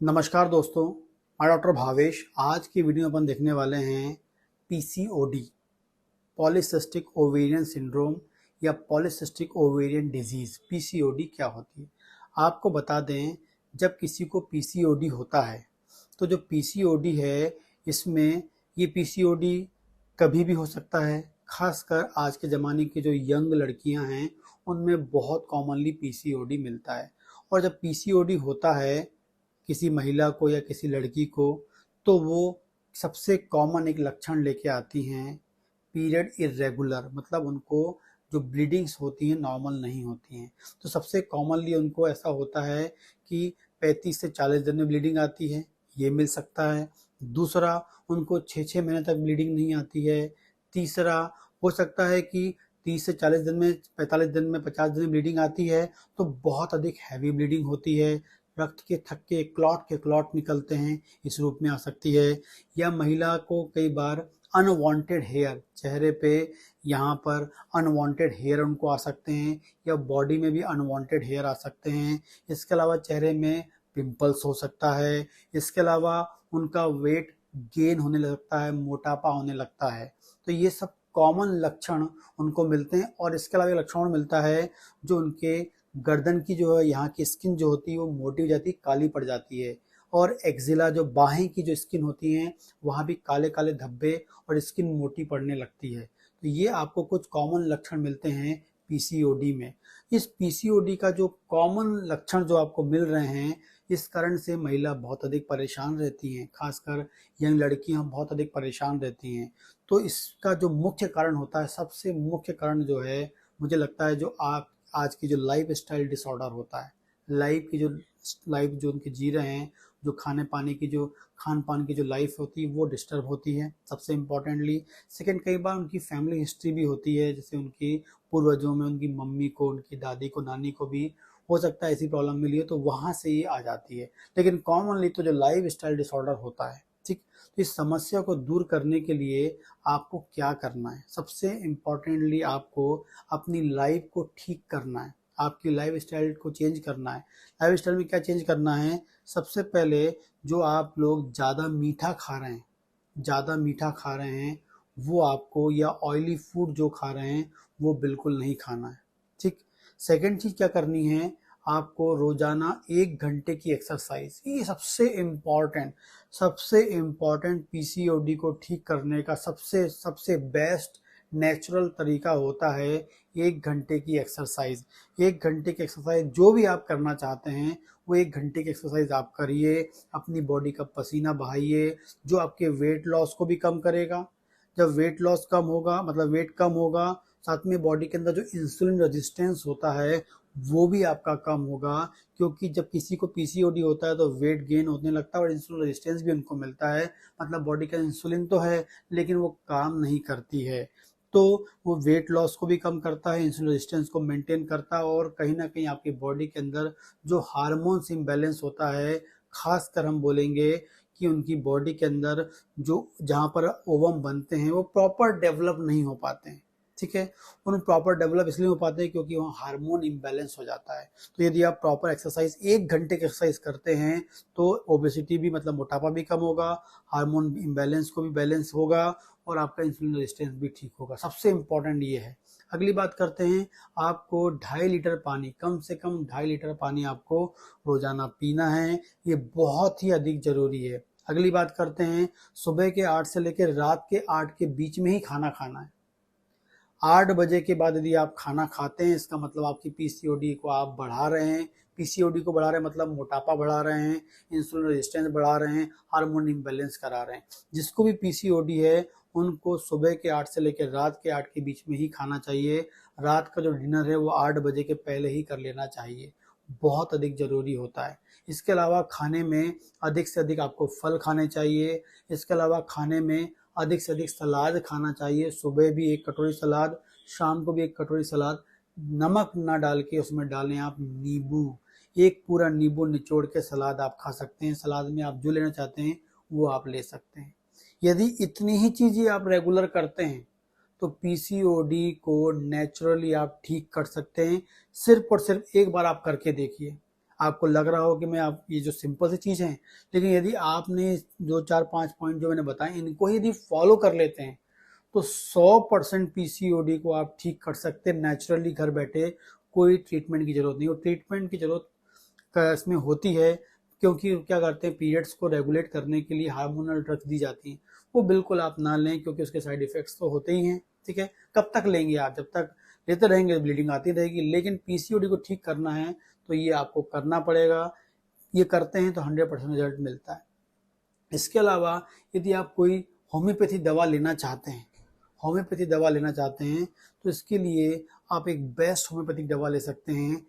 नमस्कार दोस्तों, मैं डॉक्टर भावेश। आज की वीडियो में अपन देखने वाले हैं पीसीओडी, पॉलीसिस्टिक ओवेरियन सिंड्रोम या पॉलीसिस्टिक ओवेरियन डिजीज़। पीसीओडी क्या होती है आपको बता दें। जब किसी को पीसीओडी होता है तो जो पीसीओडी है इसमें ये पीसीओडी कभी भी हो सकता है। खासकर आज के ज़माने की जो यंग लड़कियां हैं उनमें बहुत कॉमनली पीसीओडी मिलता है। और जब पीसीओडी होता है किसी महिला को या किसी लड़की को, तो वो सबसे कॉमन एक लक्षण लेके आती हैं पीरियड इर्रेगुलर, मतलब उनको जो ब्लीडिंग्स होती हैं नॉर्मल नहीं होती हैं। तो सबसे कॉमनली उनको ऐसा होता है कि 35 से 40 दिन में ब्लीडिंग आती है, ये मिल सकता है। दूसरा, उनको 6-6 महीने तक ब्लीडिंग नहीं आती है। तीसरा, हो सकता है कि 30 से 40 दिन में, 45 दिन में, 50 दिन में ब्लीडिंग आती है तो बहुत अधिक हैवी ब्लीडिंग होती है, रक्त के थक्के के क्लॉट निकलते हैं, इस रूप में आ सकती है। या महिला को कई बार अनवांटेड हेयर चेहरे पे, यहाँ पर अनवांटेड हेयर उनको आ सकते हैं, या बॉडी में भी अनवांटेड हेयर आ सकते हैं। इसके अलावा चेहरे में पिंपल्स हो सकता है। इसके अलावा उनका वेट गेन होने लगता है, मोटापा होने लगता है। तो ये सब कॉमन लक्षण उनको मिलते हैं। और इसके अलावा एक लक्षण और मिलता है, जो उनके गर्दन की जो है यहाँ की स्किन जो होती है वो मोटी हो जाती है, काली पड़ जाती है। और एक्जिला, जो बाहें की जो स्किन होती हैं, वहाँ भी काले काले धब्बे और स्किन मोटी पड़ने लगती है। तो ये आपको कुछ कॉमन लक्षण मिलते हैं पीसीओडी में। इस पीसीओडी का जो कॉमन लक्षण जो आपको मिल रहे हैं, इस कारण से महिला बहुत अधिक परेशान रहती हैं, खासकर यंग लड़कियां बहुत अधिक परेशान रहती हैं। तो इसका जो मुख्य कारण होता है, सबसे मुख्य कारण जो है, मुझे लगता है जो आप आज की जो लाइफ स्टाइल डिसऑर्डर होता है, लाइफ जो उनके जी रहे हैं, जो खान पान की जो लाइफ होती है वो डिस्टर्ब होती है सबसे इम्पोर्टेंटली। सेकंड, कई बार उनकी फैमिली हिस्ट्री भी होती है, जैसे उनकी पूर्वजों में उनकी मम्मी को, उनकी दादी को, नानी को भी हो सकता है ऐसी प्रॉब्लम मिली हो, तो वहाँ से ये आ जाती है। लेकिन कॉमनली तो जो लाइफ स्टाइल डिसऑर्डर होता है, ठीक, तो इस समस्या को दूर करने के लिए आपको क्या करना है? सबसे इम्पोर्टेंटली आपको अपनी लाइफ को ठीक करना है, आपकी लाइफ स्टाइल को चेंज करना है। लाइफ स्टाइल में क्या चेंज करना है? सबसे पहले, जो आप लोग ज़्यादा मीठा खा रहे हैं, वो आपको, या ऑयली फूड जो खा रहे हैं वो बिल्कुल नहीं खाना है, ठीक। सेकंड चीज़ क्या करनी है? आपको रोजाना 1 घंटे की एक्सरसाइज, ये सबसे इम्पॉर्टेंट पीसीओडी को ठीक करने का सबसे सबसे बेस्ट नेचुरल तरीका होता है 1 घंटे की एक्सरसाइज। 1 घंटे की एक्सरसाइज जो भी आप करना चाहते हैं वो 1 घंटे की एक्सरसाइज आप करिए, अपनी बॉडी का पसीना बहाइए, जो आपके वेट लॉस को भी कम करेगा। जब वेट लॉस कम होगा, मतलब वेट कम होगा, साथ में बॉडी के अंदर जो इंसुलिन रेजिस्टेंस होता है वो भी आपका कम होगा। क्योंकि जब किसी को पीसीओडी होता है तो वेट गेन होने लगता है और इंसुलिन रेजिस्टेंस भी उनको मिलता है, मतलब बॉडी का इंसुलिन तो है लेकिन वो काम नहीं करती है। तो वो वेट लॉस को भी कम करता है, इंसुलिन रेजिस्टेंस को मेंटेन करता है, और कहीं ना कहीं आपकी बॉडी के अंदर जो हार्मोन्स इम्बैलेंस होता है, खासकर हम बोलेंगे कि उनकी बॉडी के अंदर जो जहाँ पर ओवम बनते हैं वो प्रॉपर डेवलप नहीं हो पाते हैं, ठीक है। उन प्रॉपर डेवलप इसलिए हो पाते हैं क्योंकि वहाँ हार्मोन इम्बैलेंस हो जाता है। तो यदि आप प्रॉपर एक्सरसाइज 1 घंटे की एक्सरसाइज करते हैं तो ओबेसिटी भी, मतलब मोटापा भी कम होगा, हार्मोन इम्बैलेंस को भी बैलेंस होगा, और आपका इंसुलिन रेजिस्टेंस भी ठीक होगा। सबसे इम्पोर्टेंट ये है। अगली बात करते हैं, आपको 2.5 लीटर पानी, कम से कम 2.5 लीटर पानी आपको रोजाना पीना है, ये बहुत ही अधिक जरूरी है। अगली बात करते हैं, सुबह के 8 से लेकर रात के 8 के बीच में ही खाना खाना है। 8 बजे के बाद यदि आप खाना खाते हैं, इसका मतलब आपकी पीसीओडी को आप बढ़ा रहे हैं। पीसीओडी को बढ़ा रहे हैं मतलब मोटापा बढ़ा रहे हैं, इंसुलिन रेजिस्टेंस बढ़ा रहे हैं, हार्मोन इम्बैलेंस करा रहे हैं। जिसको भी पीसीओडी है उनको सुबह के 8 से लेकर रात के 8 के बीच में ही खाना चाहिए। रात का जो डिनर है वो 8 बजे के पहले ही कर लेना चाहिए, बहुत अधिक जरूरी होता है। इसके अलावा खाने में अधिक से अधिक आपको फल खाने चाहिए। इसके अलावा खाने में अधिक से अधिक सलाद खाना चाहिए। सुबह भी 1 कटोरी सलाद, शाम को भी 1 कटोरी सलाद। नमक ना डाल के उसमें डालें आप नींबू, एक पूरा नींबू निचोड़ के सलाद आप खा सकते हैं। सलाद में आप जो लेना चाहते हैं वो आप ले सकते हैं। यदि इतनी ही चीज़ें आप रेगुलर करते हैं तो पीसीओडी को नेचुरली आप ठीक कर सकते हैं। सिर्फ और सिर्फ एक बार आप करके देखिए, आपको लग रहा हो कि मैं आप ये जो सिंपल सी चीज़ है, लेकिन यदि आपने जो 4-5 पॉइंट जो मैंने बताए इनको यदि फॉलो कर लेते हैं तो 100% पीसीओडी को आप ठीक कर सकते हैं नेचुरली घर बैठे। कोई ट्रीटमेंट की जरूरत नहीं, और ट्रीटमेंट की जरूरत इसमें होती है क्योंकि क्या करते हैं, पीरियड्स को रेगुलेट करने के लिए हार्मोनल ड्रग्स दी जाती हैं, वो बिल्कुल आप ना लें क्योंकि उसके साइड इफेक्ट्स तो होते ही हैं। ठीक है, कब तक लेंगे आप, जब तक लेते रहेंगे ब्लीडिंग आती रहेगी। लेकिन पीसीओडी को ठीक करना है तो ये आपको करना पड़ेगा, ये करते हैं तो 100% रिजल्ट मिलता है। इसके अलावा यदि आप कोई होम्योपैथी दवा लेना चाहते हैं, तो इसके लिए आप एक बेस्ट होम्योपैथिक दवा ले सकते हैं,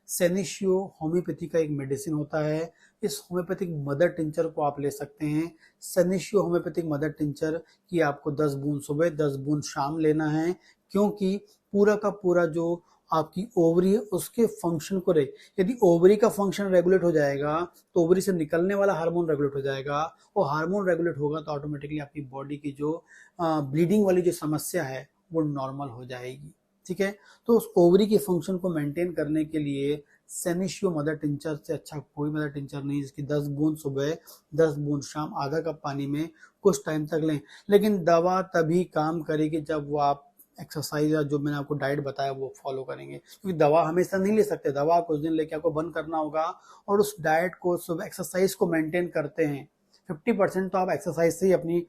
सेनिशियो होम्योपैथी का एक मेडिसिन होता है। इस होम्योपैथिक मदर टिंचर को आप ले सकते हैं। सेनिशियो होम्योपैथिक मदर टिंचर की आपको 10 बूंद सुबह 10 बूंद शाम लेना है, क्योंकि पूरा का पूरा जो आपकी ओवरी है उसके फंक्शन को यदि ओवरी का फंक्शन रेगुलेट हो जाएगा तो ओवरी से निकलने वाला हार्मोन रेगुलेट हो जाएगा, और हार्मोन रेगुलेट होगा तो ऑटोमेटिकली आपकी बॉडी की जो ब्लीडिंग वाली जो समस्या है वो नॉर्मल हो जाएगी। ठीक है, तो उस ओवरी के फंक्शन को मेंटेन करने के लिए सेनिशियो मदर टिंचर से अच्छा कोई मदर टिंचर नहीं, जिसकी 10 बूंद सुबह 10 बूंद शाम आधा कप पानी में कुछ टाइम तक लें। लेकिन दवा तभी काम करेगी जब वो आप एक्सरसाइज या जो मैंने आपको डाइट बताया वो फॉलो करेंगे, क्योंकि दवा हमेशा नहीं ले सकते, दवा कुछ दिन लेके आपको बंद करना होगा, और उस डाइट को सुबह एक्सरसाइज को मेंटेन करते हैं। 50% तो आप एक्सरसाइज से ही अपनी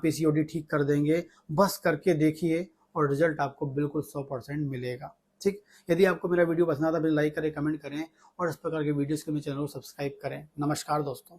पीसीओडी ठीक कर देंगे, बस करके देखिए और रिजल्ट आपको बिल्कुल 100% मिलेगा। ठीक, यदि आपको मेरा वीडियो पसंद आता है तो लाइक करें, कमेंट करें, और इस प्रकार के वीडियोस के लिए चैनल को सब्सक्राइब करें। नमस्कार दोस्तों।